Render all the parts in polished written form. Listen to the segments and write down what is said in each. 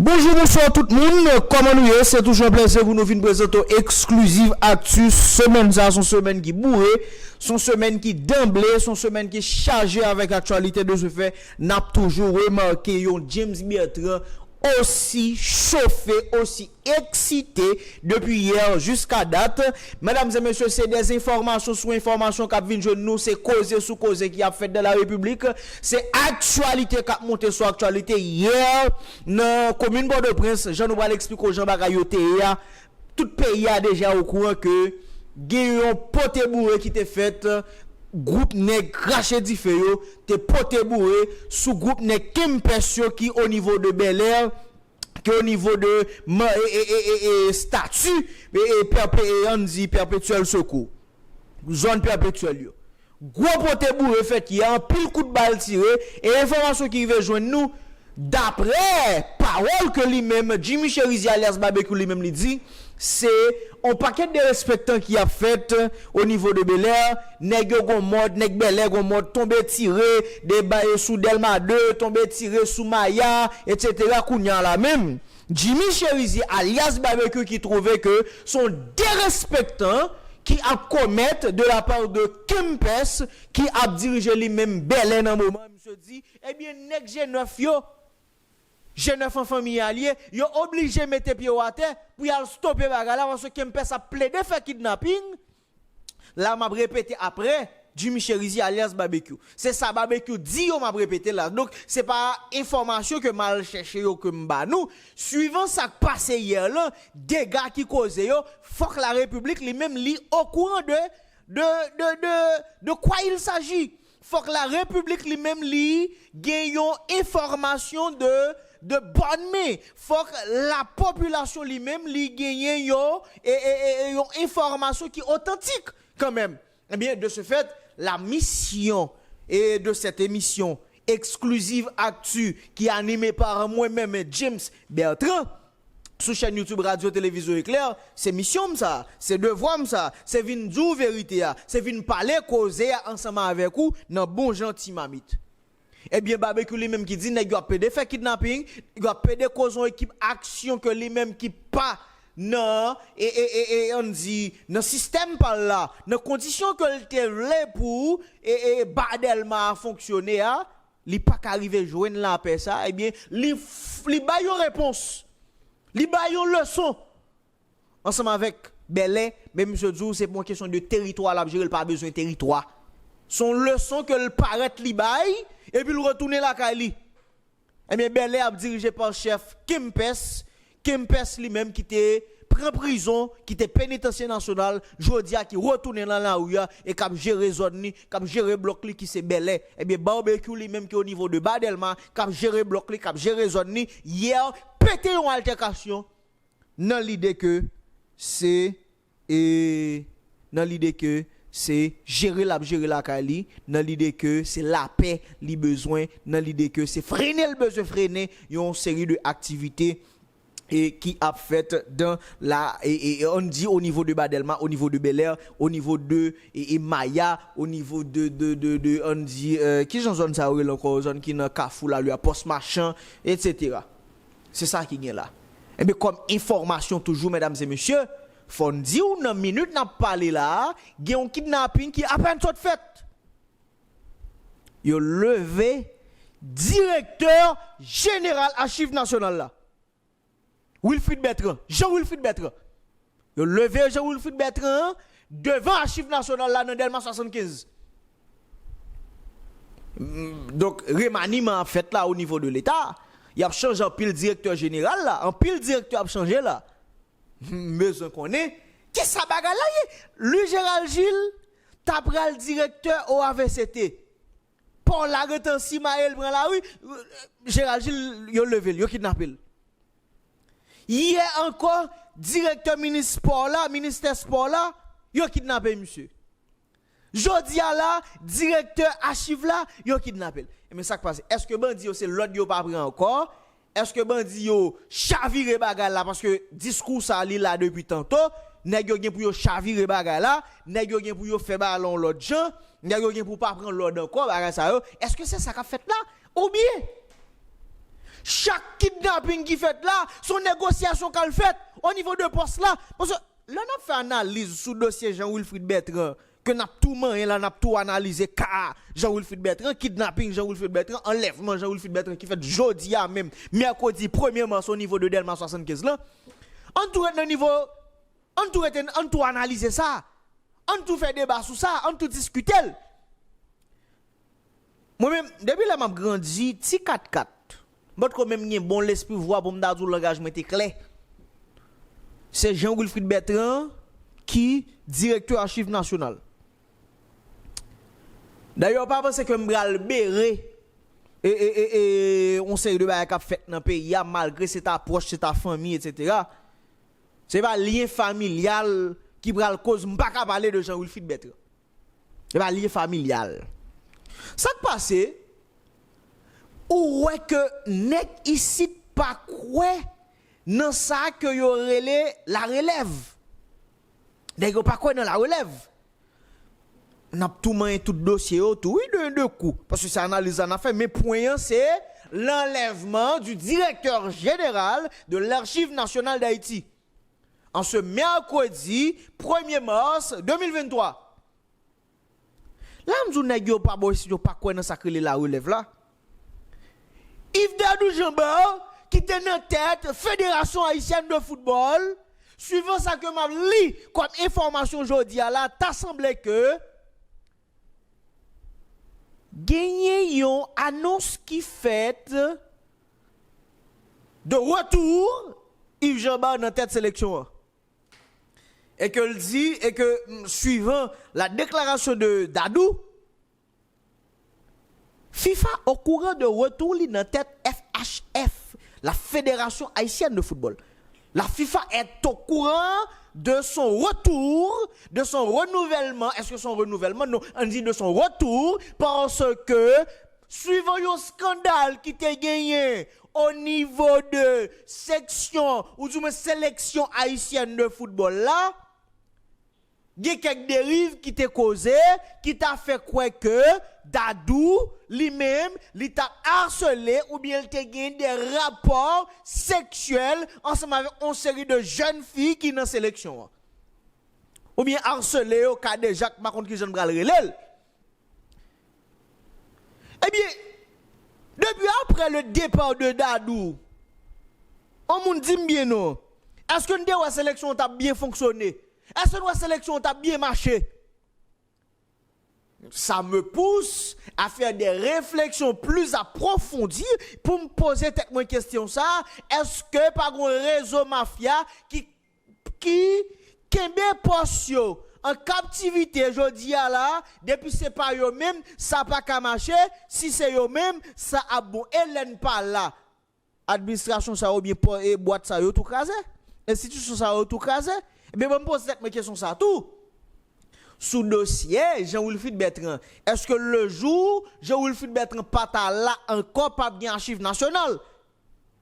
Bonjour, bonsoir tout le monde. Comment nous est? C'est toujours un plaisir pour nous venir présenter exclusive actu semaine ça, son semaine qui bourré, son semaine qui d'emblée, son semaine qui chargée avec actualité de ce fait. N'a toujours remarqué yon James Bertrand aussi chauffé, aussi excité depuis hier jusqu'à date. Mesdames et messieurs, c'est des informations sur informations qui viennent de nous, c'est causer sous causer qui a fait de la République, c'est actualité qui a monté sur actualité hier dans commune Port-au-Prince. Jean nous va l'expliquer aux gens bagayoté hier. Tout pays a déjà au courant que gayon poté bourré qui était fait groupe nèg craché di feu yo te poté bourré sous groupe nèg Kempes qui au niveau de Bel Air, qui au niveau de statut et perpétuel secours zone perpétuelle yo gros poté bourré fait qui a un pile coup de balle tiré et information qui veut joindre nous d'après parole que lui-même Jimmy Cherizi alias Barbecue lui-même lui dit, c'est un paquet de respectants qui a fait au niveau de Bel Air, nèg gon mode, nèg Bel Air gon mode tomber tiré débailler sous Delma 2, tomber tiré sous Maya, etc. kounya la même. Jimmy Cherizi alias Barbecue qui trouvait que sont des respectants qui a commettre de la part de Kempes qui a dirigé lui-même Bel Air dans moment, monsieur dit, eh bien nèg G9 yo G9 en famille allié, yo obligé mettre pied à terre pour y stopper bagala parce que Kempes a plaidé faire kidnapping. Là m'a répété après Jimmy Cherizi alias Barbecue. C'est ça Barbecue dit yo m'a répété là. Donc c'est pas information que mal cherché yo que m'ba nous. Suivant ça qui passé hier là, des gars qui causent yo, faut que la République lui-même li au courant de quoi il s'agit. Faut que la République lui-même li gagne information de bonne main. Faut que la population lui-même li gagne yo et information qui authentique quand même. Eh bien de ce fait, la mission et de cette émission exclusive actu qui est animée par moi-même James Bertrand sur chaîne YouTube Radio Télévision Éclair, c'est mission ça, c'est devoir ça, c'est vinn dou vérité c'est vinn parler causer ensemble avec vous dans bon gentil mamite. Eh bien Barbecue lui-même qui dit nèg yo pédé faire kidnapping, yo pédé cause équipe action que lui-même qui pas non et on dit dans système par là, dans condition que le te vle pour Badelma fonctionner li pas qu'arriver joindre la paix ça, eh bien li ba yon réponse. Li ba yon leçon ensemble avec Belé, mais monsieur Djou c'est pour une question de territoire là, gérer pas besoin de territoire. Son leçon que le paraît li bay et puis le retourner la Kali. Eh bien Belé a dirigé par chef Kempes lui-même qui était prend prison, qui était pénitentiaire national, Jodia qui retourne dans la rue et qui a géré zone ni, qui a géré bloc li qui c'est Belé. Eh bien Barbecue lui-même qui au niveau de Badelma, qui a géré bloc li, qui a géré zone ni, hier pété une altercation dans l'idée que c'est gérer la Kali, dans l'idée que c'est la paix li besoin, dans l'idée que c'est freiner le besoin freiner une série de activités et qui a fait dans la et on dit au niveau de Badelma, au niveau de Bel Air, au niveau de Maya, au niveau de on dit qui j'en zone ça encore zone qui dans Carrefour là lui a poste marchand etc. C'est ça qui est là. Et bien comme information toujours mesdames et messieurs, faut dire une minute n'a parlé là, il y a un kidnapping qui a peine toute fait. Yo levé directeur général archives nationales là. Wilfried Bertrand, Jean-Wilfried Bertrand. Yo levé Jean-Wilfried Bertrand devant archives nationales là dans Delma 75. Donc remaniement en fait là au niveau de l'État. Il a changé en pile directeur général là, en pile directeur a changé là. Mais on connaît, qu'est-ce que ça bagarre là? Lui Gérald Gilles, t'as pris le directeur au AVCT. Paul Laretan Simaël prend la rue, Gérald Gilles yo levé, yo kidnappé. Hier encore directeur ministère sport là, yo kidnappé monsieur. Jodi a là directeur archive là, yo kidnappé. Mais ça qui passe, est-ce que bandi c'est l'autre yo pas pris encore? Est-ce que bandi yo chavire bagay là parce que discours ça li là depuis tantôt, nèg yo gen pour yo chavire bagay là, nèg yo gen pour yo faire ballon l'autre gens, nèg yo gen pour pas prendre l'autre encore bagay ça yo. Est-ce que c'est ça qu'a fait là ou bien Chaque kidnapping qui fait là, son négociation qu'elle fait au niveau de poste là. Parce que là, on a fait analyse sur le dossier Jean-Wilfried Bertrand, que n'a tout main, là, n'a tout analysé, car Jean-Wilfried Bertrand, kidnapping Jean-Wilfried Bertrand, enlèvement Jean-Wilfried Bertrand qui fait jeudi à même, mercredi 1er mars au niveau de Delma 75 là. On tout est niveau, on tout analyser ça, on tout fait débat sur ça, on tout discuter. Moi-même, depuis là, m'a grandi, petit 4-4. But quand même, il bon l'esprit voir pour me dire que l'engagement était clair. C'est Jean-Wilfried Bertrand qui directeur archives national. D'ailleurs, pas penser que m'bral béré et on sait de bail qu'a fait dans le pays malgré cette approche, cette famille, etc. C'est pas lien familial qui bral cause m'pas qu'à parler de Jean-Wilfried Bertrand. C'est pas lien familial. Ça qui passe, ou ouais que nek ici pas quoi dans ça que yo relé la relève. Nèg pas quoi dans la relève. N'a tout main tout dossier tout oui de coup parce que c'est analyse en a fait mais point c'est l'enlèvement du directeur général de l'Archive nationale d'Haïti en ce mercredi 1er mars 2023. Là, je ne sais pas quoi dans ça que la relève là. Yves Dadou Jambon, qui était dans tête Fédération haïtienne de football, suivant ça que m'a lu comme information aujourd'hui là, t'as semblé que gagné une annonce qui fait de retour Yves Jambon dans tête sélection. Et que le dit, et que suivant la déclaration de Dadou, FIFA au courant de retour dans tête FHF, la Fédération haïtienne de football. La FIFA est au courant de son retour, de son renouvellement. Est-ce que son renouvellement? Non, on dit de son retour parce que, suivant un scandale qui t'a gagné au niveau de section ou du moins sélection haïtienne de football là, il y a quelques dérives qui t'ont causé, qui t'a fait quoi que Dadou, lui-même, il t'a harcelé ou bien il t'a gagné des rapports sexuels ensemble avec une série de jeunes filles qui sont dans la sélection. Ou bien harcelé au cas de Jacques Macron qui jeune bral relève. Eh bien, depuis après le départ de Dadou, on me dit bien non. Est-ce que la sélection a bien fonctionné? Est-ce que la sélection a bien marché? Ça me pousse à faire des réflexions plus approfondies pour me poser cette question ça. Est-ce que par un réseau mafia qui kembe portion en captivité jodi a là depuis c'est pas yo même ça pas ka marcher si c'est yo même ça a bon Hélène pas là administration ça ou bien boîte ça yo tout crasé institution ça yo tout crasé mais bon me pose cette question ça tout sous dossier Jean-Wilfried Bertrand est-ce que le jour Jean-Wilfried Bertrand pas là encore pas bien archive nationale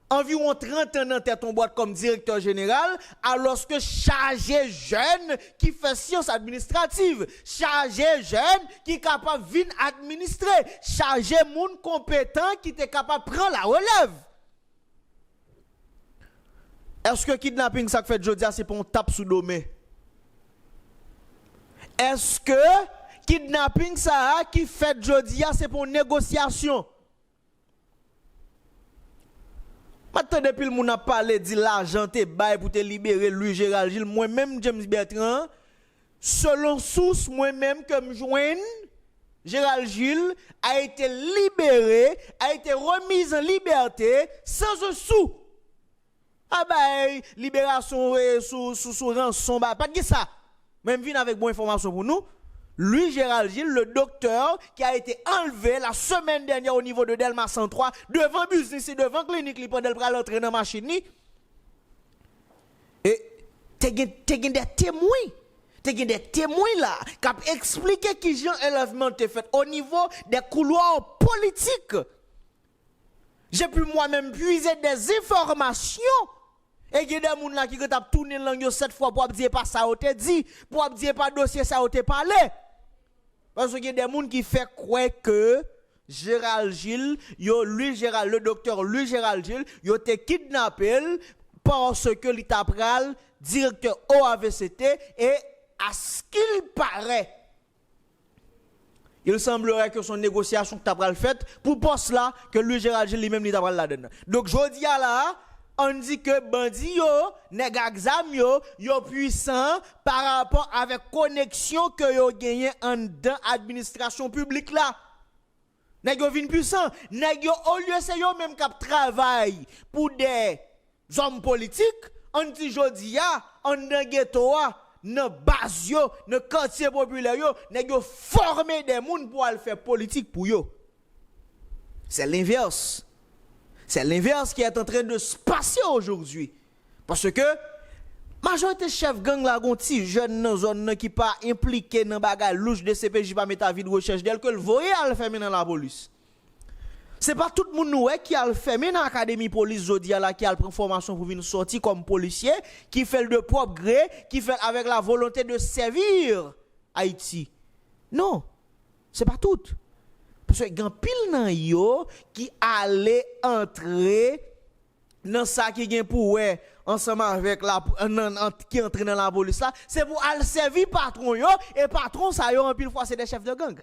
environ 30 ans dans tête en boîte comme directeur général, alors que chargé jeune qui fait science administrative, chargé jeune qui est capable de venir administrer, chargé monde compétent qui est capable de prendre la relève. Est-ce que kidnapping ça fait aujourd'hui c'est pour on tape sous domaine? Est-ce que kidnapping ça qui fait aujourd'hui c'est pour négociation? Maintenant, depuis le monde a parlé, dit l'argent te bail pour te libérer, lui, Gérald Gilles, moi-même, James Bertrand, selon source, moi-même, comme joigne, Gérald Gilles a été libéré, a été remis en liberté, sans un sou. Ah bah, libération sous rançon, bah, pas de ça. Même vient avec bonne information pour nous. Lui, Gérald Gilles, le docteur qui a été enlevé la semaine dernière au niveau de Delma 103, devant business et devant clinique, il pendant le l'entrée dans la machine. Et t'es des témoins. T'es des témoins là, qui ont expliqué qui Jean enlèvement te fait au niveau des couloirs politiques. J'ai pu moi-même puiser des informations. Et il y a des gens là qui ont tourné langue 7 fois pour dire pas ça, on te dit, pour dire pas dossier ça, on te parlé. Parce qu'il y a des gens qui font croire que Gérald Gilles, le docteur Louis Gérald Gilles, il a été kidnappé parce que l'État directeur OAVCT, et à ce qu'il paraît, il semblerait que son négociation que tu faite pour poste là, que Louis Gérald Gilles lui-même l'État là-dedans. Donc, je dis là, on dit que bandi yo, nèg exam yo puissant par rapport avec connexion que yo gagné en dans administration publique là. Nèg yo vinn puissant, nèg yo au lieu c'est yo même qui travaille pour des hommes politiques, on dit jodi a, en dans ghetto a, dans base yo, dans quartier populaire yo, nèg yo former des moun pour aller faire politique pour yo. C'est l'inverse. C'est l'inverse qui est en train de se passer aujourd'hui. Parce que majorité chef gang la gonti jeune dans zone qui pas impliqué dans bagarre louche de CPJ pas mettre avis de recherche d'elle que le voyer à le faire dans la police. C'est pas tout le monde qui a le fait dans l'académie police jodi là qui a le prendre formation pour venir sortir comme policier qui fait le de propre gré, qui fait avec la volonté de servir Haïti. Non. C'est pas tout. Parce que gan pile nan yo qui allait entrer dans ça qui gen pour ensemble avec la qui entre dans la police là, c'est pour aller servir patron yo et patron ça yo en pile fois c'est des chefs de gang.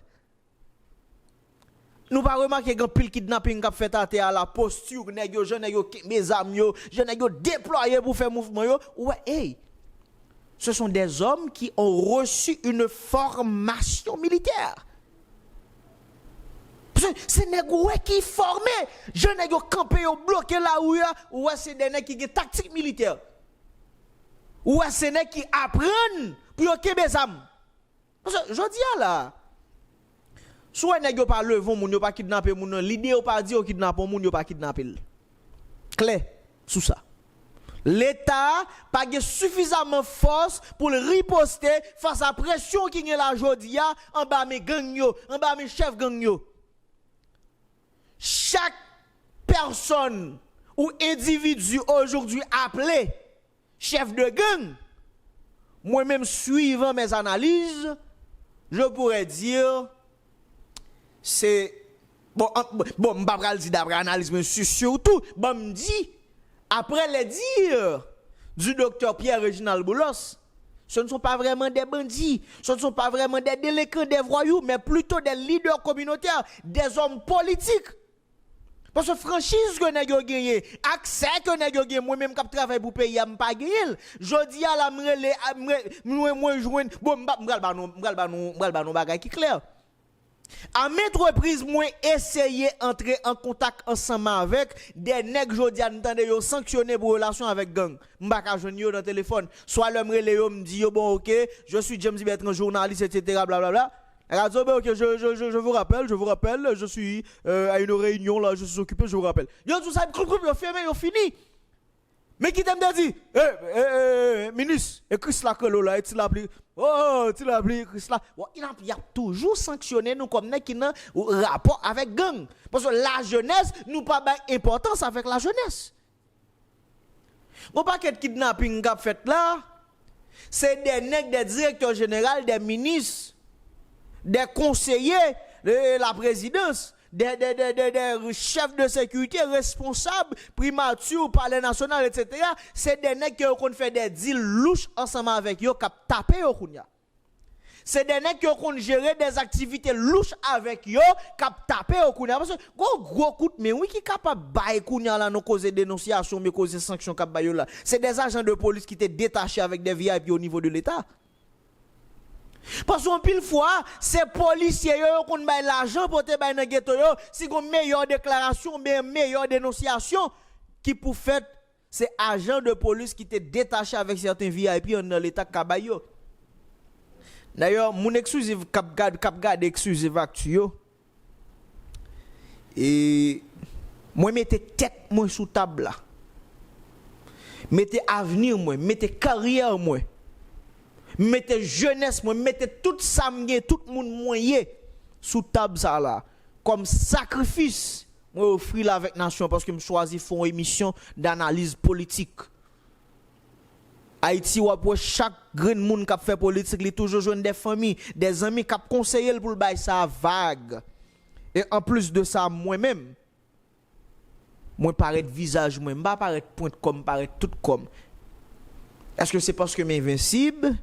Nous pas remarquer gan pile kidnapping qu'a fait à la posture nèg yo jeune nèg yo mes amis yo, jeune nèg yo déployé pour faire mouvement yo. Ouais, hey. Ce sont des hommes qui ont reçu une formation militaire. C'est des gens qui formés, je n'ai pas campé ou bloqué là où ou c'est des gens qui ont tactique militaire. Ou c'est des gens qui apprennent pour qu'ils aient des armes. Parce que je dis là, soit les gens pas lever moun yo pas kidnapper moun, l'idée ou pas dire kidnapper moun yo pas kidnapper. Clair sous ça. L'État pas suffisamment force pour riposter face à la pression qui est là aujourd'hui en bas mes gang yo, en bas mes chefs gang yo. Chaque personne ou individu aujourd'hui appelé chef de gang, moi-même suivant mes analyses, je pourrais dire c'est bon m'pa dire d'après analyse mais surtout bon me dit après les dires du docteur Pierre-Reginald Boulos, ce ne sont pas vraiment des bandits, ce ne sont pas vraiment des délinquants, des voyous, mais plutôt des leaders communautaires, des hommes politiques. Parce que franchise que nèg yo gagné, accès que nèg yo gagné, moi même qui travaille pour payer m pas gagné. Jodi a la moi joindre bon m'gal ba non bagay qui clair. À maintes reprises moi essayer entrer en contact ensemble avec des nèg jodi a entendre yo sanctionner pour relation avec gang. M'pa ka joindre yo dans téléphone, soit l'homme relé yo me dit yo bon OK, je suis James Bertrand journaliste etc. blablabla. Ok, je vous rappelle, je suis à une réunion là, je suis occupé, je vous rappelle. Yo tout ça, yo fermé, yo fini. Mais qui t'aime dit, ministre, et Chris la colo là, tu l'as appelé, tu l'as appelé Chris là. Il a toujours sanctionné nous comme qui n'a rapport avec gang. Parce que la jeunesse, nous pas d'importance avec la jeunesse. Mon paquet de kidnapping qu'a fait là, c'est des nègres, des directeurs généraux, des ministres, des conseillers de la présidence, des chefs de sécurité responsables, primatures, palais national, etc. C'est des nègres qui ont fait des deals louches ensemble avec eux, qui ont tapé au kounya. C'est des nègres qui ont géré des activités louches avec eux, qui ont tapé au kounya. Parce que gros coup, mais oui, qui est capable de bailler kounya là, non causer dénonciation, mais causer sanction cap bailler là. C'est des agents de police qui étaient détachés avec des VIP au niveau de l'État. Parce qu'en pile fois, ces policiers qui ont l'argent pour te bailler dans ghetto si ont meilleure déclaration, meilleure dénonciation qui pour fait ces agents de police qui étaient détachés avec certains VIP dans l'état Kabayo. D'ailleurs, mon exclusive cap garde exclusive actuelle et moi mettez tête moi sous table là. Mettez avenir moi, mettez carrière moi. Mettez jeunesse, moi, mettez tout ça, tout le monde moyen sous table ça là. Comme sacrifice, moi offrir là avec nation parce que je choisis faire une émission d'analyse politique. Haïti, ou chaque grand monde qui fait politique, il toujours jeune des familles, des amis qui conseillent pour le bail ça vague. Et en plus de ça, moi-même, moi paraître visage, moi pas paraître point comme, paraître tout comme. Est-ce que c'est parce que m'es invincible?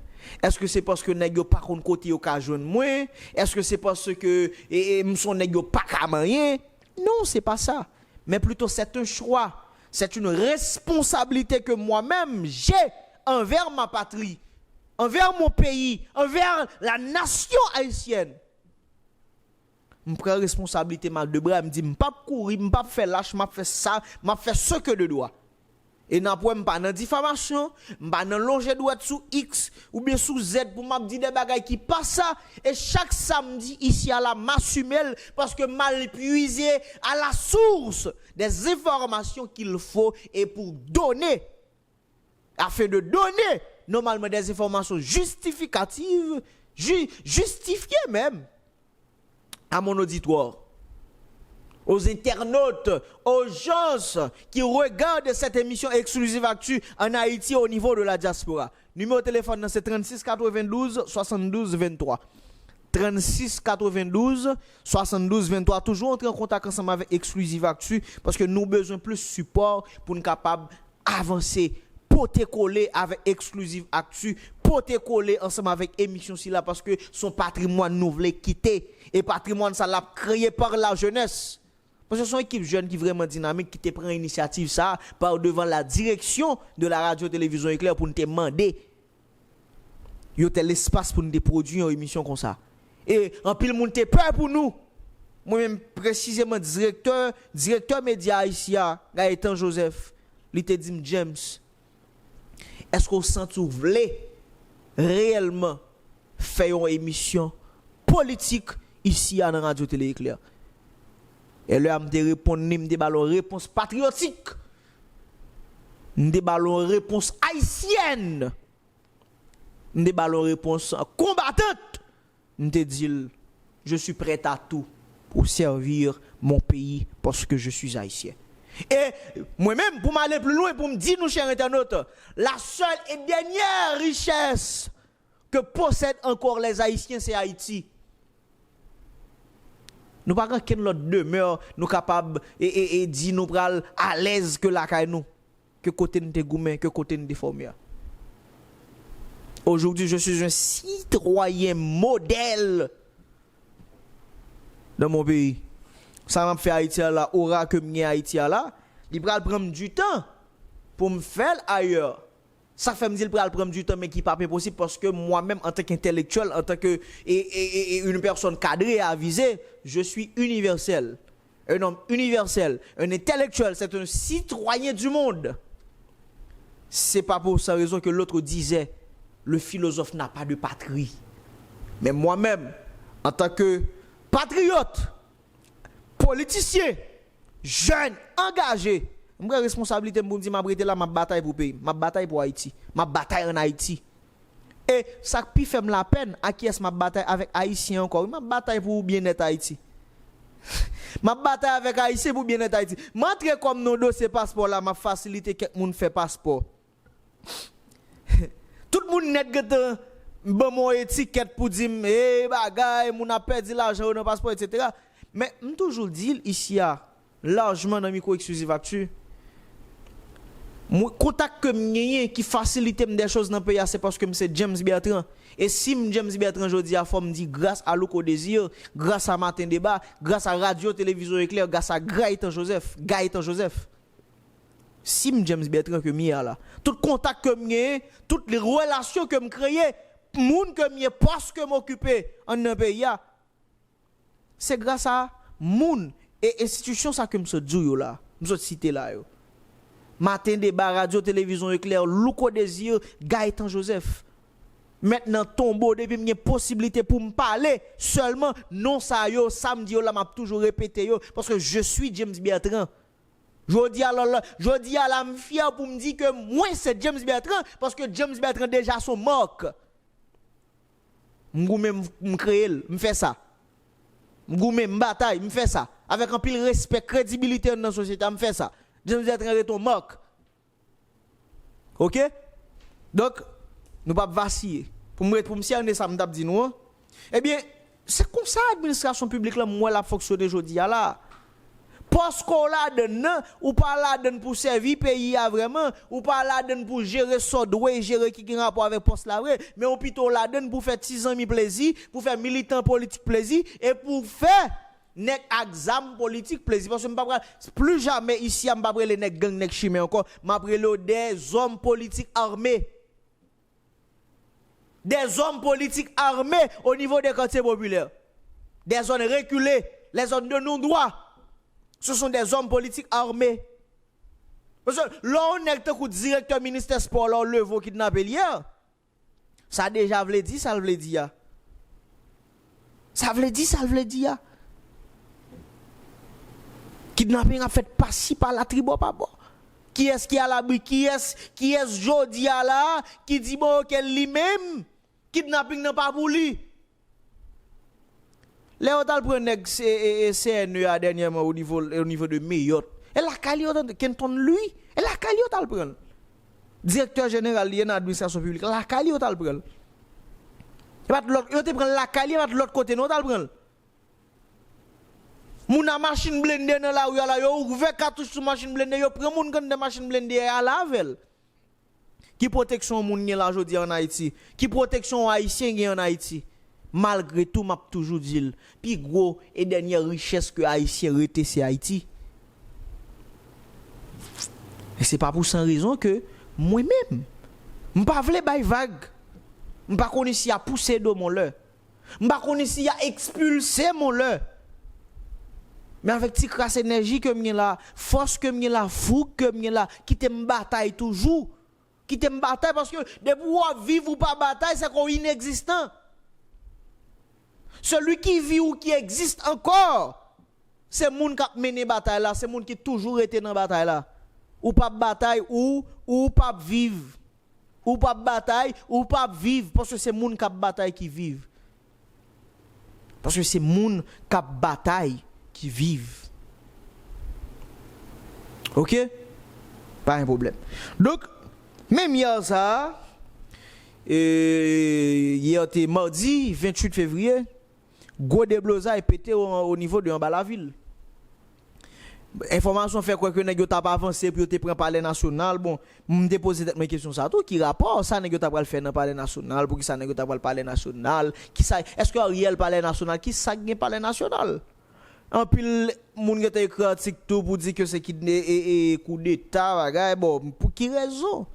Est-ce que c'est parce que nèg yo pas kon côté yo ka joindre moi? Est-ce que c'est parce que m'son nèg yo pas ka rien? Non, c'est pas ça. Mais plutôt c'est un choix. C'est une responsabilité que moi-même j'ai envers ma patrie, envers mon pays, envers la nation haïtienne. Je prends responsabilité mal de bras, je me dis, je ne pas courir, je ne pas faire lâche, je fais ça, je fais ce que je dois. Et n'a pas pas dans diffamation, pas dans longer droit sous X ou bien sous Z pour m'a dire des bagages qui passent ça et chaque samedi ici à la m'assumer parce que mal puiser à la source des informations qu'il faut et pour donner afin de donner normalement des informations justificatives, justifiées même à mon auditoire, aux internautes, aux gens qui regardent cette émission exclusive Actu en Haïti au niveau de la diaspora. Numéro de téléphone c'est 36 92 72 23. 36 92 72 23. Toujours entrer en contact ensemble avec Exclusive Actu parce que nous avons besoin de plus de support pour nous capables d'avancer. Poter coller avec Exclusive Actu, poter coller ensemble avec émission si là parce que son patrimoine nous voulait quitter et patrimoine ça l'a créé par la jeunesse. Parce que ce sont une équipe jeune qui vraiment dynamique qui te prend initiative ça par devant la direction de la radio-télévision éclair pour nous demander yo tel l'espace pour nous produire une émission comme ça. Et en pile monde te peur pour nous. Moi-même précisément directeur média ici Gaëtan Joseph, il te dit James, est-ce qu'on sent tout voulez réellement faire une émission politique ici à la radio télé éclair? Et là, je réponds, je ballon réponse patriotique. Je ballon réponse haïtienne. Je ballon réponse combattante. Je dis, je suis prêt à tout pour servir mon pays parce que je suis haïtien. Et moi-même, pour m'aller plus loin, pour me dire, nous, chers internautes, la seule et dernière richesse que possèdent encore les Haïtiens, c'est Haïti. Nous ne pouvons pas qu'une autre demeure, nous capables et dire nous pral à l'aise que la caille nous, que côté nous goumé, que côté nous déformé. Aujourd'hui, je suis un citoyen modèle dans mon pays. Ça m'a fait Haïti là, aura que m'y Haïti là, il pral prendre du temps pour me faire ailleurs. Ça fait me dire qu'il prendre du temps mais qui pas possible parce que moi-même en tant qu'intellectuel, en tant que une personne cadrée à aviser, je suis universel. Un homme universel, un intellectuel, c'est un citoyen du monde. C'est pas pour sa raison que l'autre disait le philosophe n'a pas de patrie. Mais moi-même en tant que patriote, politicien, jeune, engagé, je prends responsabilité pour me dire que je ma bataille pour le pays, ma bataille pour Haïti, ma bataille en Haïti. Et ça qui fait la peine à qui est ma bataille avec Haïtien encore, ma bataille pour bien-être Haïti. Ma bataille avec Haïtien pour bien-être Haïti. M'entrer comme nos dossiers passeport là, ma facilité que moun fait passeport. Tout le monde net que bon mon étiquette pour dire bagay moun a perdu l'argent dans passeport etc. Mais je toujours dit ici largement dans micro exclusive Actu. Mon contact que m'gagne qui facilite des choses dans le pays c'est parce que c'est James Bertrand. Et si James Bertrand jodi a faut me dire grâce à Loco Désir, grâce à Matin Débat, grâce à Radio Télévision Éclair, grâce à Gaëtan Joseph. Si James Bertrand que m'y là, tout contact que m'gagne, toutes les relations que m'créer, moun que m'y poste que m'occuper en un pays c'est grâce à moun et institution ça que me se dit là, me cité là yo. Matin Débat, Radio Télévision Éclair, Loco Désir, Gaëtan Joseph. Maintenant tombeau depuis m'y possibilité pour me parler seulement non ça yo samedi yo là m'a toujours répété yo parce que je suis James Bertrand. Je dis à la fier pour me dire que moi c'est James Bertrand parce que James Bertrand déjà son moque. M'goumé m'créer, m'fait ça. M'goumé m'bataille, m'fait ça. Avec un pile respect, crédibilité dans la société, m'fait ça. James Bertrand est ton moque. OK? Donc nous pas vaciller. Pour me cerner ça m't'a dit nous. Eh bien, C'est comme ça l'administration publique là moi la fonctionner aujourd'hui là. Parce qu'on la donne, ou pas la donne pour servir pays vraiment, ou pas la donne pour gérer ça doit gérer qui a rapport avec poste là mais on plutôt la donne pour faire 6 ans plaisir, pour faire militant politique plaisir et pour faire nek exam politique plaisir parce que m'pa plus jamais ici m'pa les nek gang nek chimé encore, m'a prélé des hommes politiques armés. Des hommes politiques armés au niveau des quartiers populaires. Des zones reculées, les zones de non-droit. Ce sont des hommes politiques armés. Parce que là, on est le directeur ministère sport, là, le veau kidnappé hier. Ça déjà veut dire, ça veut dire. Ça veut dire, ça veut dire. Kidnapping a fait passer par la tribu, papa. Qui est-ce qui a l'abri? Qui est-ce jodi à là? Qui dit bon, qu'elle lui-même? Kidnapping n'a pas pour lui. Léo tal prend nèg CNE dernièrement au niveau de Mayotte. Et la Caliotte Kenton lui, et la Caliotte tal prend. Directeur général de l'administration publique, la Caliotte tal prend. Et pas l'autre, yo te prend la Caliotte de l'autre côté non tal prend. Moun a machine blender dans la rue là, yo ouvert cartouche sur machine blender, yo prend moun kan de machine blender à lavel. Qui protection moun gen la jodi en Haïti? Qui protection haïtien gen en Haïti? Malgré tout, m'a toujours dit, puis gros et dernière richesse que Haïtien rete c'est Haïti. Et c'est pas pour sans raison que moi-même, m'pas vle bay vague. M'pas connait si a poussé de mon leur. M'pas connait si a expulsé mon leur. Mais avec ti crasse énergie que m'gen là, force que m'gen là, fou que m'gen là, qui te m'bataille toujours. Qui te m'bataille parce que de pouvoir vivre ou pas bataille, c'est qu'on inexistant. Celui qui vit ou qui existe encore, c'est moun qui a mené bataille là, c'est moun qui toujours été dans bataille là. Ou pas bataille ou pas vivre. Ou pas bataille ou pas vivre parce que c'est moun qui a bataille qui vivent. Parce que c'est moun qui a bataille qui vivent. OK? Pas un problème. Donc même hier ça hier était mardi 28 février. Gros déblosa est pété au niveau de en bas la ville. Information fait quoi que nèg yo t'a pas avancé pour te prendre palais national. Bon, me déposer mes questions ça tout qui rapport ça nèg yo t'a pas le faire dans palais national pour qui ça nèg yo t'a pas le palais national qui ça est-ce que réel palais national qui ça gagne palais national? En pile moun qui t'a écrit article tout pour dire que c'est qui et coup d'état bagay bon pour qui raison?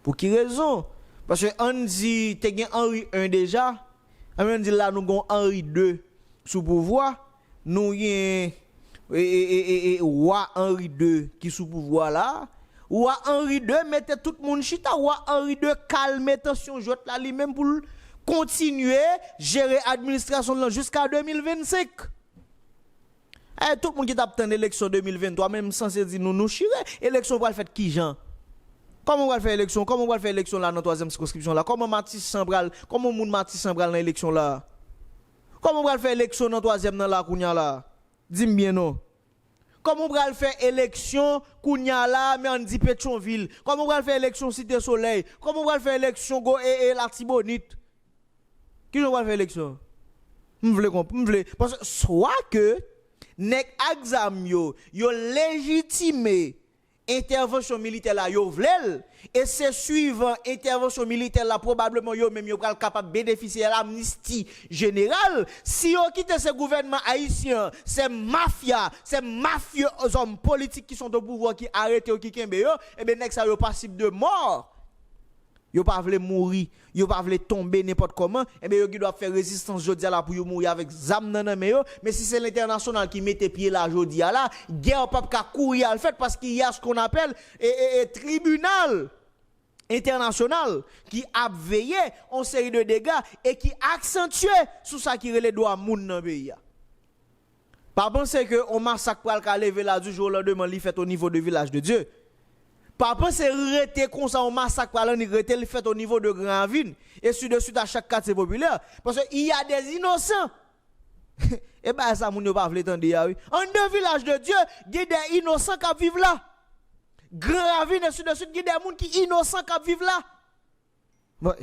Pour qui raison? Parce que on dit t'es gagne Henri 1 déjà. On dit là nous avons Henri II sous pouvoir, nous y roi Henri II qui sous pouvoir là. Roi Henri II mettez tout le monde chita, roi Henri II calme tension jote là lui-même pour continuer gérer administration jusqu'à 2025. Et tout le monde qui t'attend l'élection 2023 même censé dire nous chire, élection va le faire qui Jean? Comment on va faire élection? Comment on va faire élection là dans la 3e circonscription là? Comment Mathis Sambral, comment moun Mathis Sambral dans l'élection là? Comment on va faire élection dans 3e dans la Kounia là? Dis-moi bien non. Comment on va faire élection Kounia là mais on dit Pétionville? Comment on va faire élection Cité Soleil? Comment on va faire élection Go et la Tibonite? Qui on va faire élection? M'vle parce que soit que nek exam yo légitimé intervention militaire là yo vlel et c'est suivant intervention militaire là probablement yo même yo pral capable bénéficier de l'amnistie générale si yo quitte ce gouvernement haïtien c'est mafia c'est mafieux hommes politiques qui sont au pouvoir qui arrêtent qui kembe yo et ben nek ça yo passible de mort yo pas vle mourir yo pas vle tomber n'importe comment et ben yo qui doit faire résistance jodi là pour yo mourir avec zam nan mais yo mais si c'est l'international qui mette pied là jodi là guerre pas ka courir à le fait parce qu'il y a ce qu'on appelle tribunal international qui a veillé en série de dégâts et qui accentue sur ça qui relève droit moun dans pays. Pas penser que on massacre pour le lever là du jour au lendemain li fait au niveau de village de Dieu. Pas penser rester comme ça on massacre par le fait au niveau de Granville et suite de suite à chaque quartier populaire parce qu'il y a des innocents. Et ben ça moun yo pas vle tande ya oui. En deux villages de Dieu, il y a des innocents qui vivent là. Granville et suite de suite il y a des moun qui innocents qui vivent là. Bon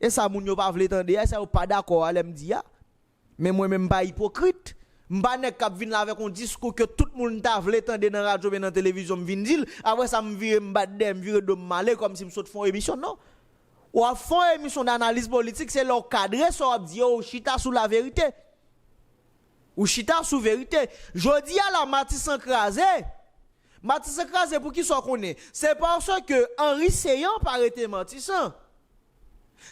et ça moun yo pas vle tande ya, ça pas d'accord à l'aime dire. Mais moi-même, pas hypocrite. M'pa nek k'ap vin la avec un discours que tout le monde t'a vle tande dans radio et dans télévision vin dire après ça me vire m'badde me vire de malé comme si me saute fond émission non. Ou à fond émission d'analyse politique c'est leur cadre so dit ou chita sous la vérité. Ou chita sous vérité. Jodi à la Matissan crasé. Matissan crasé pour qui soit connaît. C'est parce que Henri Seyan paraît Matissan.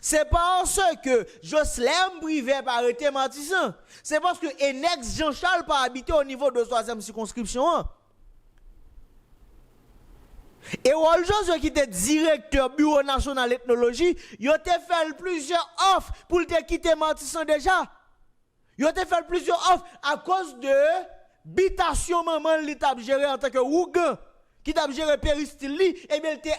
C'est parce que Jocelyn Brivet pas arrêté Matissan. C'est parce que Enex Jean-Charles pas habité au niveau de 3e circonscription. Et Wal Josué qui était directeur bureau national ethnologie, il a fait plusieurs offres pour te quitter Matissan déjà. Il a fait plusieurs offres à cause de bitation maman l'étape gérée en tant que Ougan qui t'a géré Péristyle et bien il était